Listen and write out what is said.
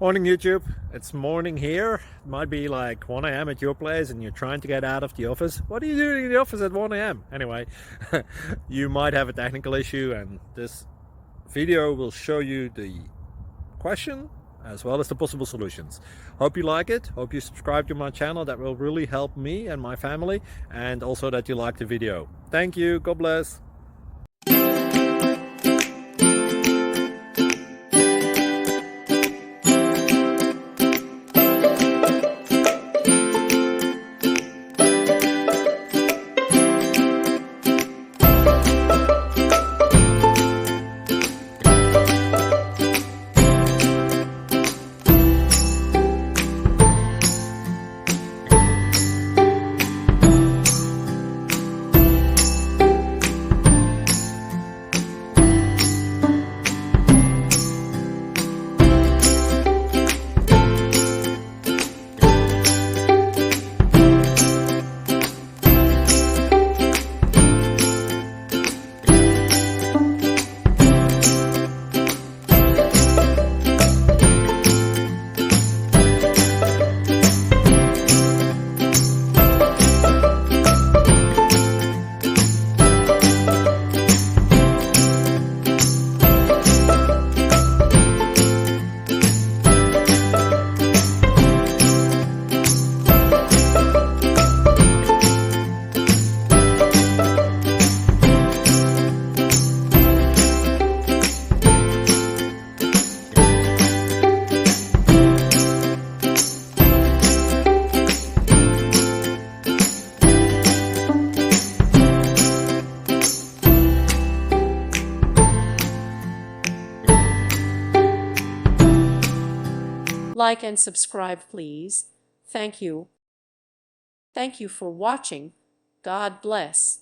Morning YouTube, it's morning here. It might be like 1 a.m. at your place and you're trying to get out of the office. What are you doing in the office at 1 a.m.? Anyway, you might have a technical issue and this video will show you the question as well as the possible solutions. Hope you like it, hope you subscribe to my channel. That will really help me and my family, and also that you like the video. Thank you, God bless. Like and subscribe, please. Thank you. Thank you for watching. God bless.